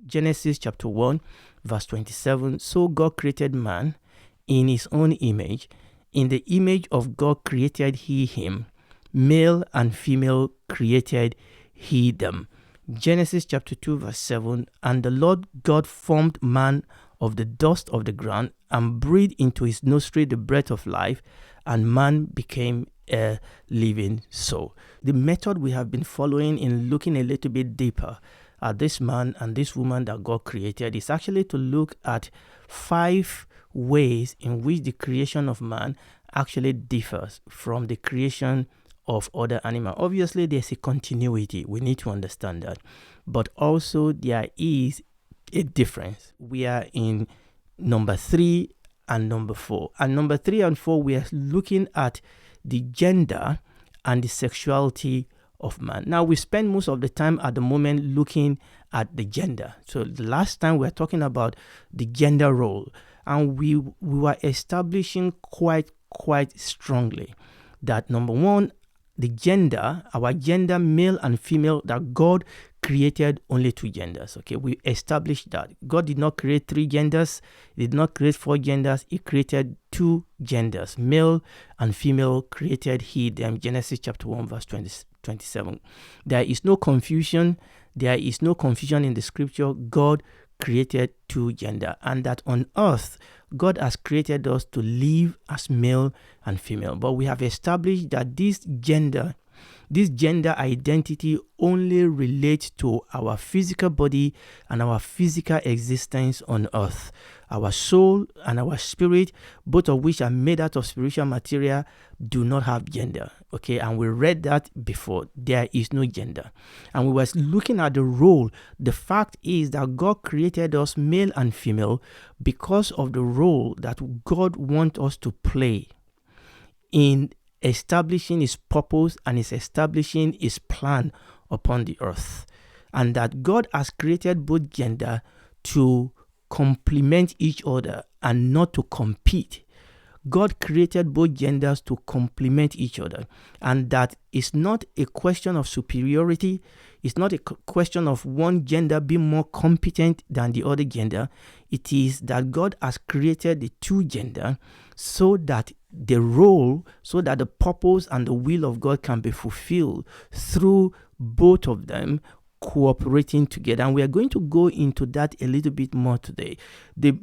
Genesis chapter 1, verse 27. So God created man in his own image. In the image of God created he him. Male and female created he them. Genesis chapter 2, verse 7. And the Lord God formed man of the dust of the ground and breathed into his nostril the breath of life, and man became a living soul. The method we have been following in looking a little bit deeper at this man and this woman that God created is actually to look at 5 ways in which the creation of man actually differs from the creation of other animals. Obviously, there's a continuity. We need to understand that. But also there is a difference. We are in number 3 and number 4. And number 3 and 4, we are looking at the gender and the sexuality of man. Now, we spend most of the time at the moment looking at the gender. So the last time we were talking about the gender role, and we were establishing quite strongly that number 1, the gender, our gender, male and female, that God created only 2 genders. Okay, we established that God did not create 3 genders, He did not create 4 genders, He created 2 genders, male and female created He them. Genesis chapter 1, verse 27. There is no confusion. There is no confusion in the scripture. God created 2 genders, and that on earth God has created us to live as male and female. But we have established that this gender identity only relates to our physical body and our physical existence on earth. Our soul and our spirit, both of which are made out of spiritual material, do not have gender. Okay, and we read that before. There is no gender. And we were looking at the role. The fact is that God created us male and female because of the role that God wants us to play in establishing His purpose and is establishing His plan upon the earth. And that God has created both gender to complement each other and not to compete. God created both genders to complement each other, and that is not a question of superiority. It's not a question of one gender being more competent than the other gender. It is that God has created the 2 genders so that the role, so that the purpose and the will of God can be fulfilled through both of them cooperating together. And we are going to go into that a little bit more today. The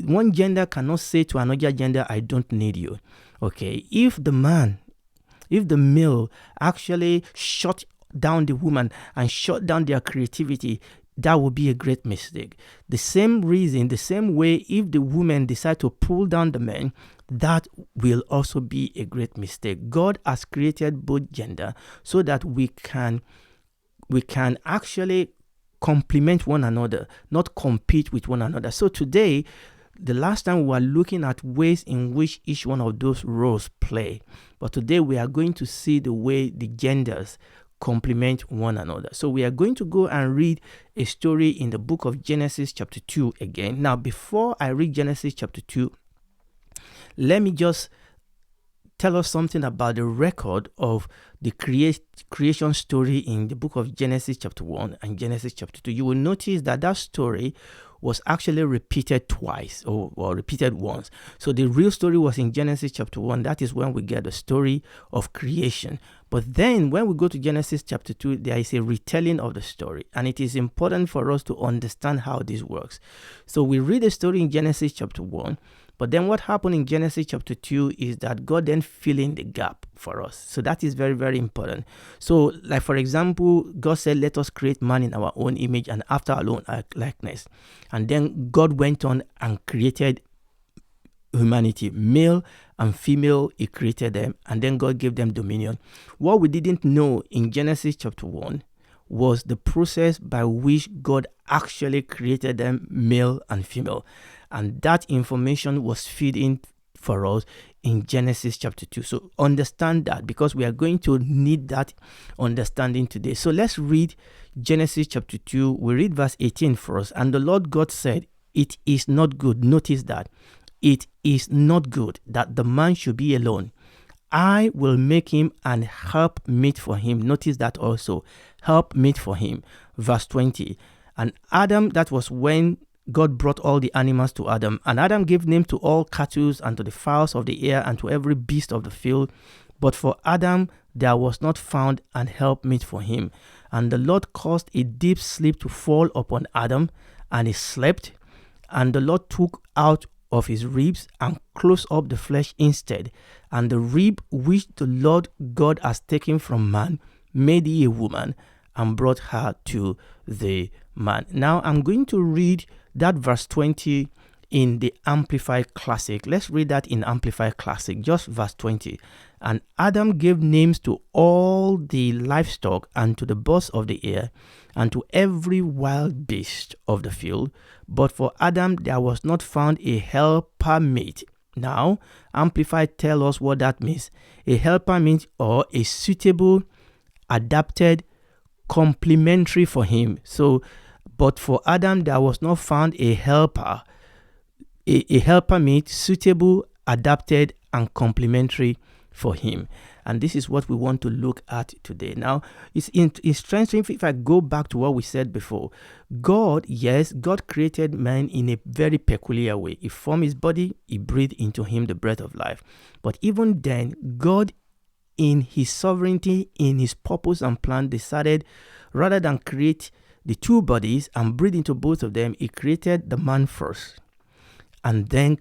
one gender cannot say to another gender, I don't need you. Okay, if the male actually shut down the woman and shut down their creativity, that would be a great mistake. The same way, if the woman decide to pull down the man, that will also be a great mistake. God has created both gender so that we can actually complement one another, not compete with one another. So today, the last time we were looking at ways in which each one of those roles play. But today we are going to see the way the genders complement one another. So we are going to go and read a story in the book of Genesis chapter 2 again. Now, before I read Genesis chapter 2, let me just tell us something about the record of the creation story in the book of Genesis chapter 1 and Genesis chapter 2. You will notice that story was actually repeated twice or repeated once. So the real story was in Genesis chapter 1. That is when we get the story of creation. But then when we go to Genesis chapter 2, there is a retelling of the story. And it is important for us to understand how this works. So we read the story in Genesis chapter 1. But then what happened in Genesis chapter 2 is that God then fill in the gap for us. So that is very, very important. So like, for example, God said, let us create man in our own image and after our own likeness. And then God went on and created humanity, male and female. He created them, and then God gave them dominion. What we didn't know in Genesis chapter 1 was the process by which God actually created them male and female. And that information was fed in for us in Genesis chapter 2. So understand that, because we are going to need that understanding today. So let's read Genesis chapter 2. We read verse 18 for us. And the Lord God said, it is not good. Notice that. It is not good that the man should be alone. I will make him an help meet for him. Notice that also. Help meet for him. Verse 20. And Adam, that was when God brought all the animals to Adam. And Adam gave name to all cattle and to the fowls of the air and to every beast of the field. But for Adam there was not found an helpmeet for him. And the Lord caused a deep sleep to fall upon Adam, and he slept. And the Lord took out of his ribs and closed up the flesh instead. And the rib which the Lord God has taken from man made he a woman, and brought her to the man. Now I'm going to read that verse 20 in the Amplified Classic. Let's read that in Amplified Classic, just verse 20. And Adam gave names to all the livestock, and to the birds of the air, and to every wild beast of the field. But for Adam there was not found a helper mate. Now, Amplified tell us what that means. A helper means, or a suitable, adapted, complementary for him. So, but for Adam there was not found a helper, a helper mate, suitable, adapted, and complementary for him. And this is what we want to look at today. Now, it's interesting if I go back to what we said before. God created man in a very peculiar way. He formed his body, he breathed into him the breath of life. But even then, God, in his sovereignty, in his purpose and plan, decided, rather than create the two bodies and breathe into both of them, he created the man first, and then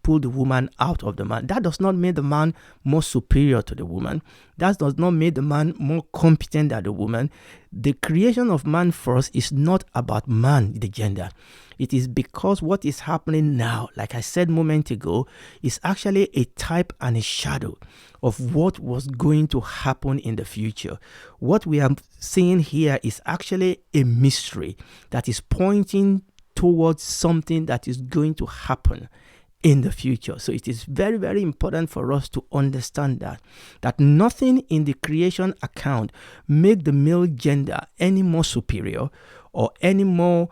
pull the woman out of the man. That does not make the man more superior to the woman. That does not make the man more competent than the woman. The creation of man first is not about man, the gender. It is because what is happening now, like I said a moment ago, is actually a type and a shadow of what was going to happen in the future. What we are seeing here is actually a mystery that is pointing towards something that is going to happen in the future. So it is very, very important for us to understand that nothing in the creation account make the male gender any more superior or any more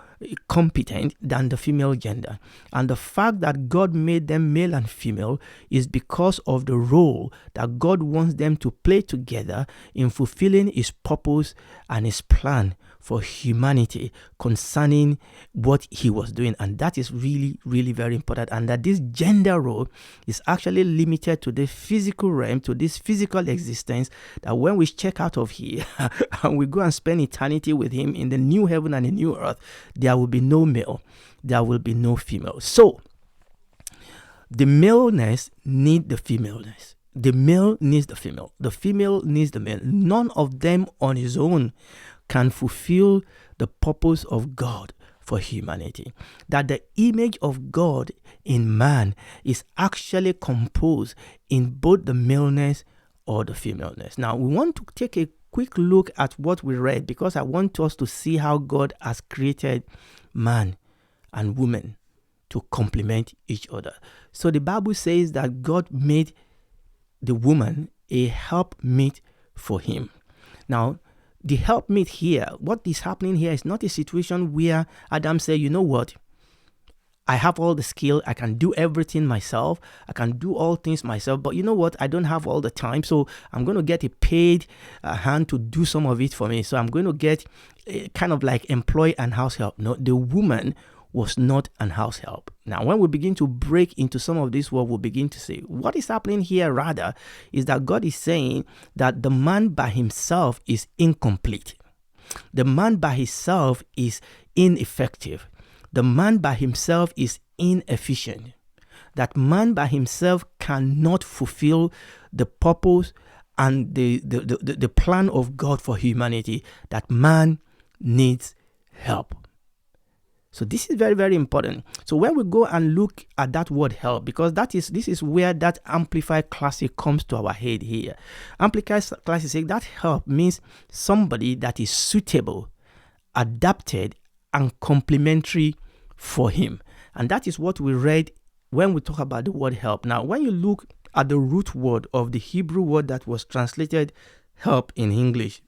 competent than the female gender. And the fact that God made them male and female is because of the role that God wants them to play together in fulfilling his purpose and his plan for humanity concerning what he was doing. And that is really, really very important. And that this gender role is actually limited to the physical realm, to this physical existence, that when we check out of here and we go and spend eternity with him in the new heaven and the new earth, there will be no male, there will be no female. So the maleness needs the femaleness. The male needs the female needs the male. None of them on his own can fulfill the purpose of God for humanity. That the image of God in man is actually composed in both the maleness or the femaleness. Now, we want to take a quick look at what we read, because I want us to see how God has created man and woman to complement each other. So the Bible says that God made the woman a helpmeet for him. Now, the helpmeet here, what is happening here is not a situation where Adam said, you know what, I have all the skill, I can do everything myself, I can do all things myself, but you know what, I don't have all the time, so I'm going to get a paid hand to do some of it for me. So I'm going to get kind of like employ and house help. No, the woman was not an house help. Now, when we begin to break into some of this, what we'll begin to say, what is happening here rather is that God is saying that the man by himself is incomplete. The man by himself is ineffective. The man by himself is inefficient. That man by himself cannot fulfill the purpose and the plan of God for humanity. That man needs help. So this is very, very important. So when we go and look at that word help, because this is where that Amplified Classic comes to our head here. Amplified Classic says that help means somebody that is suitable, adapted, and complementary for him. And that is what we read when we talk about the word help. Now, when you look at the root word of the Hebrew word that was translated help in English,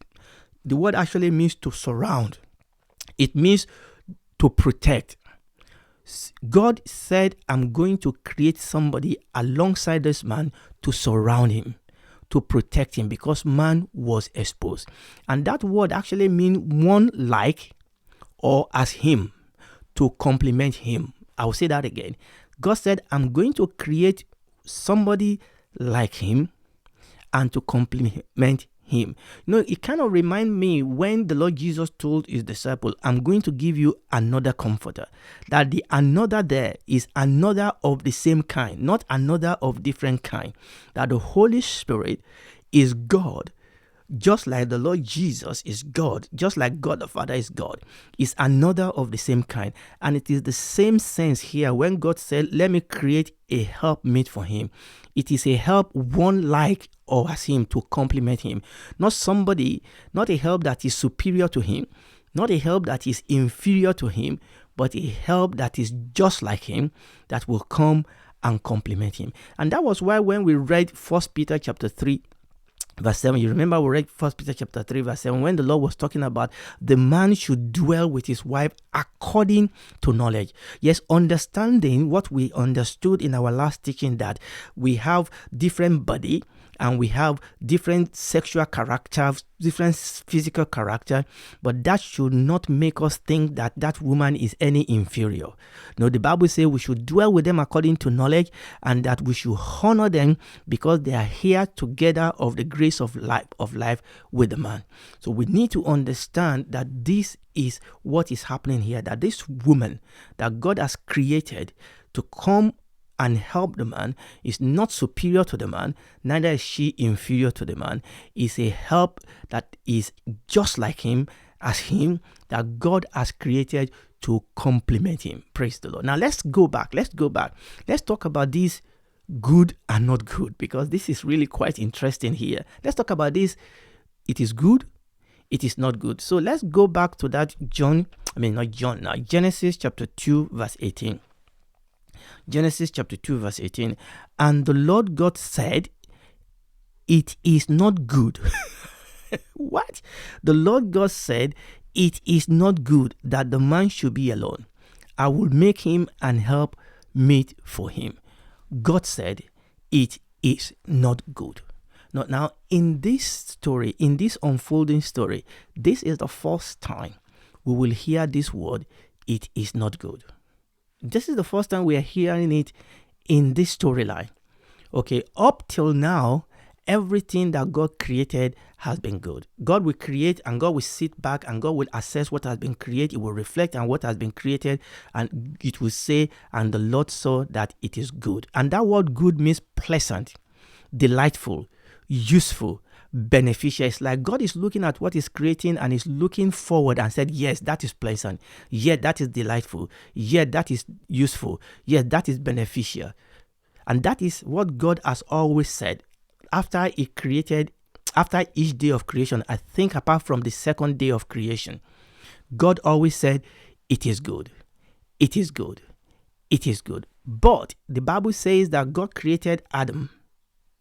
the word actually means to surround. It means to protect. God said, I'm going to create somebody alongside this man to surround him, to protect him, because man was exposed. And that word actually means one like or as him to complement him. I will say that again. God said, I'm going to create somebody like him and to complement him. It kind of reminds me when the Lord Jesus told his disciple, I'm going to give you another comforter. That the another there is another of the same kind, not another of different kind. That the Holy Spirit is God, just like the Lord Jesus is God, just like God the Father is God, is another of the same kind. And it is the same sense here when God said, let me create a helpmate for him. It is a help one like or as him to complement him. Not somebody, not a help that is superior to him, not a help that is inferior to him, but a help that is just like him, that will come and complement him. And that was why when we read 1 Peter chapter 3, verse 7, you remember we read 1 Peter chapter 3, verse 7, when the Lord was talking about the man should dwell with his wife according to knowledge. Yes, understanding what we understood in our last teaching, that we have different body and we have different sexual characters, different physical character, but that should not make us think that that woman is any inferior. No, the Bible says we should dwell with them according to knowledge, and that we should honor them because they are here together of the grace of life with the man. So we need to understand that this is what is happening here, that this woman that God has created to come and help the man is not superior to the man, neither is she inferior to the man. Is a help that is just like him, as him, that God has created to complement him. Praise the Lord. Now let's go back. Let's talk about this good and not good, because this is really quite interesting here. Let's talk about this. It is good, it is not good. So let's go back to that Genesis chapter 2 verse 18. Genesis chapter 2 verse 18. And the Lord God said, it is not good. What? The Lord God said, it is not good that the man should be alone. I will make him an help meet for him. God said, it is not good. Now, in this story, in this unfolding story, this is the first time we will hear this word, it is not good. This is the first time we are hearing it in this storyline. Okay, up till now, everything that God created has been good. God will create and God will sit back and God will assess what has been created. It will reflect on what has been created and it will say, and the Lord saw that it is good. And that word good means pleasant, delightful, useful, beneficial. It's like God is looking at what is creating and is looking forward and said, yes, that is pleasant. Yes, that is delightful. Yes, that is useful. Yes, that is beneficial. And that is what God has always said. After he created, after each day of creation, I think apart from the second day of creation, God always said, it is good. It is good. It is good. But the Bible says that God created Adam,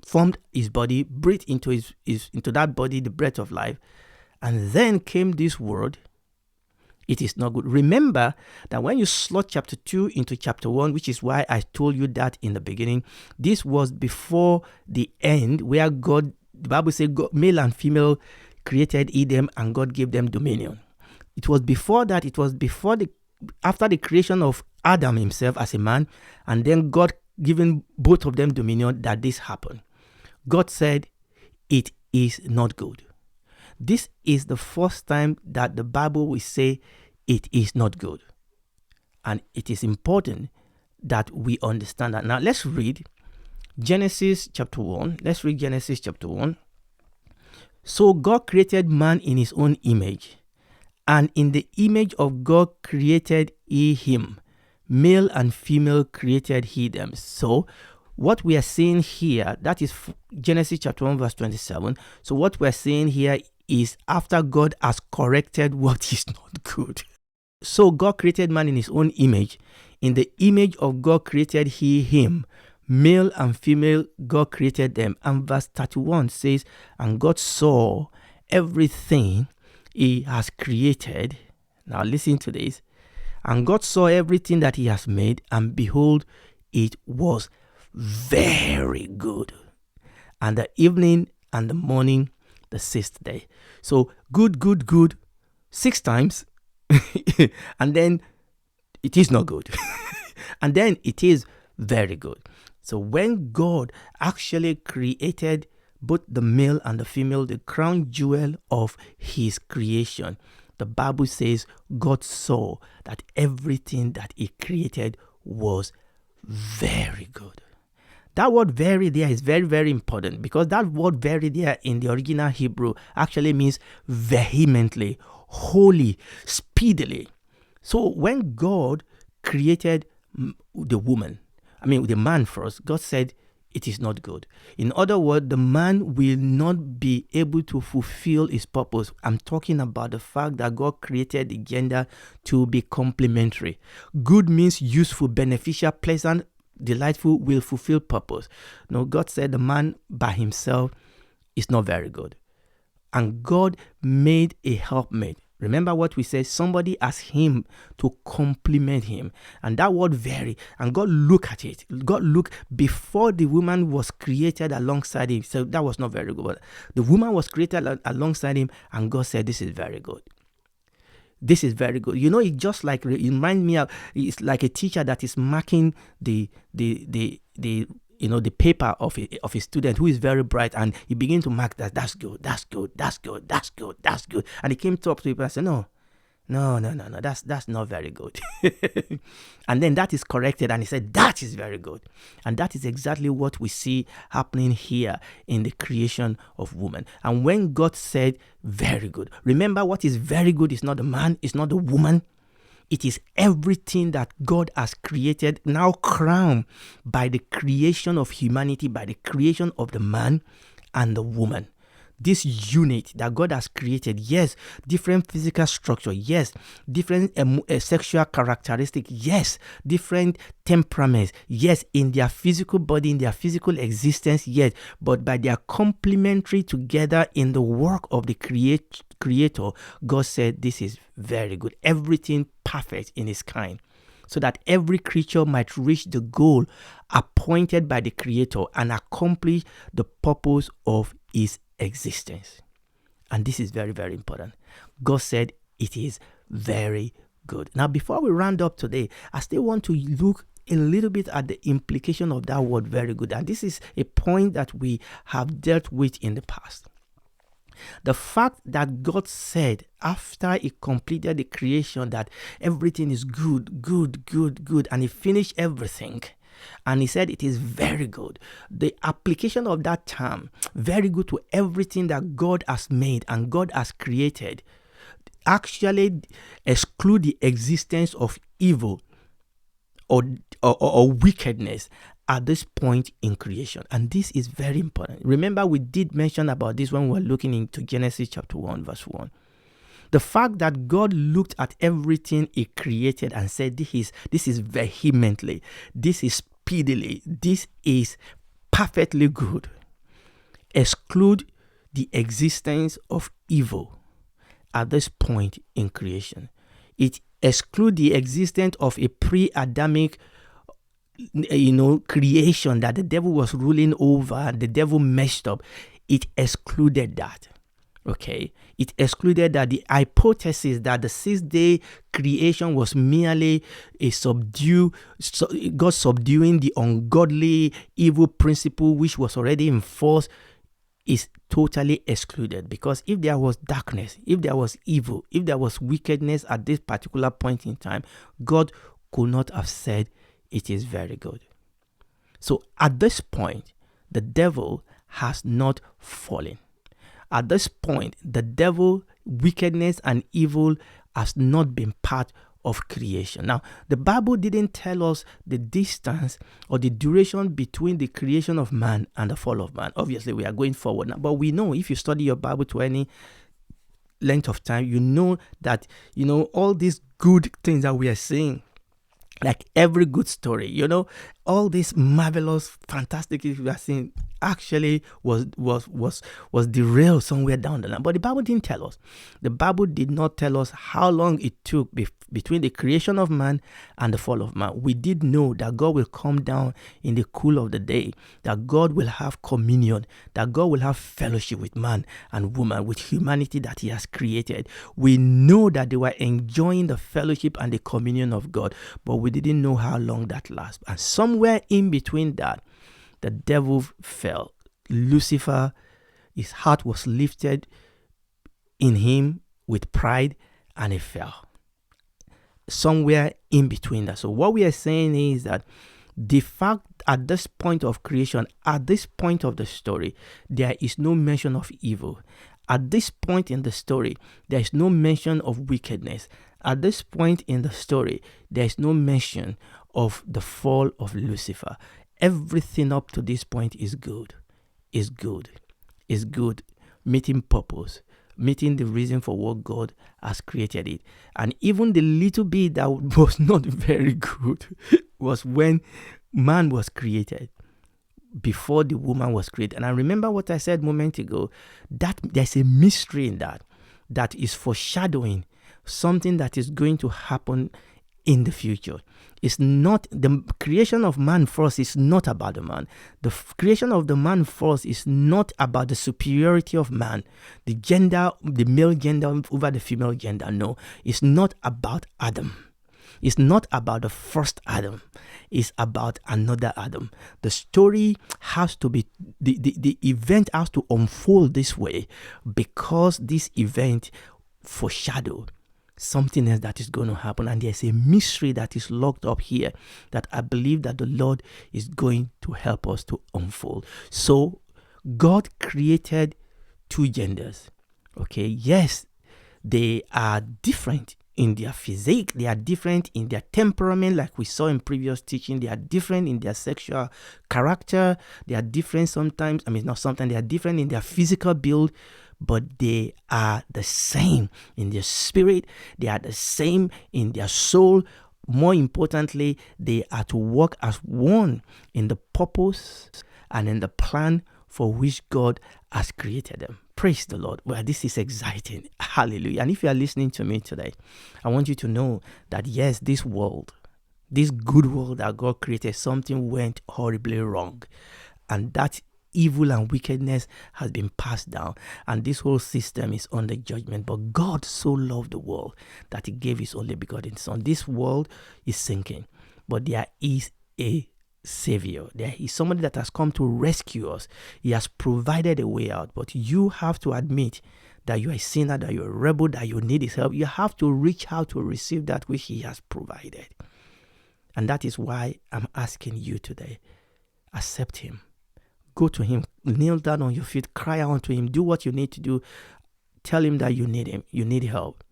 formed his body, breathed into into that body the breath of life, and then came this word, it is not good. Remember that when you slot chapter 2 into chapter 1, which is why I told you that in the beginning, this was before the end where God, the Bible says, God, male and female created Eden and God gave them dominion. It was before that, it was after the creation of Adam himself as a man, and then God giving both of them dominion, that this happened. God said, it is not good. This is the first time that the Bible will say it is not good. And it is important that we understand that. Now let's read Genesis chapter 1. Let's read Genesis chapter 1. So God created man in his own image, and in the image of God created he him. Male and female created he them. So what we are seeing here, that is Genesis chapter 1 verse 27. So what we're seeing here is after God has corrected what is not good. So God created man in his own image. In the image of God created he him. Male and female, God created them. And verse 31 says, and God saw everything he has created. Now listen to this. And God saw everything that he has made, and behold, it was very good. And the evening and the morning, the sixth day. So good, good, good, 6 times. and then it is not good. And then it is very good. So when God actually created both the male and the female, the crown jewel of his creation, the Bible says God saw that everything that he created was very good. That word very there is very, very important, because that word very there in the original Hebrew actually means vehemently, wholly, speedily. So when God created the man first, God said it is not good. In other words, the man will not be able to fulfill his purpose. I'm talking about the fact that God created the gender to be complementary. Good means useful, beneficial, pleasant, delightful, will fulfill purpose. No, God said the man by himself is not very good. And God made a helpmate. Remember what we said, somebody asked him to complement him. And that word very, and God looked at it. God looked before the woman was created alongside him. So that was not very good. But the woman was created alongside him, and God said, this is very good. This is very good. You know, it just like, it reminds me of, it's like a teacher that is marking the paper of a student who is very bright, and he begins to mark that's good, that's good, that's good, that's good, that's good. And he came to up to people and said, no, that's not very good. And then that is corrected, and he said, that is very good. And that is exactly what we see happening here in the creation of woman. And when God said very good, remember what is very good is not the man, it's not the woman. It is everything that God has created, now crowned by the creation of humanity, by the creation of the man and the woman. This unit that God has created, yes, different physical structure, yes, different sexual characteristics, yes, different temperaments, yes, in their physical body, in their physical existence, yes, but by their complementary together in the work of the Creator, God said this is very good. Everything perfect in its kind, so that every creature might reach the goal appointed by the Creator and accomplish the purpose of his existence. And this is very, very important. God said it is very good. Now, before we round up today, I still want to look a little bit at the implication of that word very good. And this is a point that we have dealt with in the past. The fact that God said after he completed the creation that everything is good, good, good, good, and he finished everything, and he said it is very good. The application of that term, very good, to everything that God has made and God has created, actually exclude the existence of evil or wickedness at this point in creation. And this is very important. Remember, we did mention about this when we were looking into Genesis chapter 1 verse 1. The fact that God looked at everything he created and said, this is vehemently, this is speedily, this is perfectly good, exclude the existence of evil at this point in creation. It excludes the existence of a pre-Adamic creation that the devil was ruling over, the devil messed up. It excluded that. Okay, it excluded that. The hypothesis that the 6-day creation was merely God subduing the ungodly evil principle which was already in force is totally excluded. Because if there was darkness, if there was evil, if there was wickedness at this particular point in time, God could not have said it is very good. So at this point, the devil has not fallen. At this point, the devil, wickedness and evil has not been part of creation. Now, the Bible didn't tell us the distance or the duration between the creation of man and the fall of man. Obviously, we are going forward now, but we know if you study your Bible to any length of time, you know that, all these good things that we are seeing, like every good story, all these marvelous, fantastic things we are seeing, actually was derailed somewhere down the line. But the Bible didn't tell us. The Bible did not tell us how long it took between the creation of man and the fall of man. We did know that God will come down in the cool of the day, that God will have communion, that God will have fellowship with man and woman, with humanity that he has created. We know that they were enjoying the fellowship and the communion of God, but we didn't know how long that lasts. And somewhere in between that, the devil fell. Lucifer, his heart was lifted in him with pride, and he fell. Somewhere in between that. So what we are saying is that the fact at this point of creation, at this point of the story, there is no mention of evil. At this point in the story, there is no mention of wickedness. At this point in the story, there is no mention of the fall of Lucifer. Everything up to this point is good, meeting purpose, meeting the reason for what God has created it. And even the little bit that was not very good was when man was created, before the woman was created. And I remember what I said a moment ago, that there's a mystery in that is foreshadowing something that is going to happen in the future. It's not the creation of man first is not about the man. The creation of the man first is not about the superiority of man, the gender, the male gender over the female gender. No, it's not about Adam. It's not about the first Adam. It's about another Adam. The story has to be, the event has to unfold this way, because this event foreshadowed something else that is going to happen. And there's a mystery that is locked up here that I believe that the Lord is going to help us to unfold. So God created two genders. Okay, yes, they are different in their physique, they are different in their temperament, like we saw in previous teaching. They are different in their sexual character. They are different sometimes. They are different in their physical build, but they are the same in their spirit. They are the same in their soul. More importantly, they are to work as one in the purpose and in the plan for which God has created them. Praise the Lord. Well, this is exciting. Hallelujah. And if you are listening to me today, I want you to know that yes, this world, this good world that God created, something went horribly wrong. And that evil and wickedness has been passed down. And this whole system is under judgment. But God so loved the world that he gave his only begotten son. This world is sinking, but there is a Savior. There is somebody that has come to rescue us. He has provided a way out, but you have to admit that you are a sinner, that you are a rebel, that you need his help. You have to reach out to receive that which he has provided. And that is why I'm asking you today, accept him. Go to him, kneel down on your feet, cry out to him, do what you need to do. Tell him that you need him, you need help.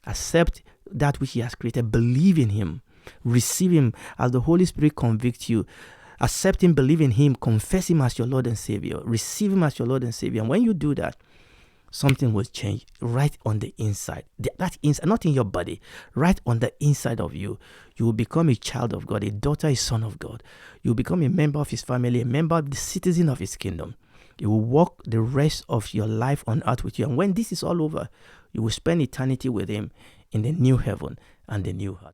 Accept that which he has created, believe in him. Receive him as the Holy Spirit convicts you. Accept him, believe in him, confess him as your Lord and Savior. Receive him as your Lord and Savior. And when you do that, something will change right on the inside. That inside, not in your body, right on the inside of you. You will become a child of God, a daughter, a son of God. You will become a member of his family, a member of the citizen of his kingdom. You will walk the rest of your life on earth with you. And when this is all over, you will spend eternity with him in the new heaven and the new earth.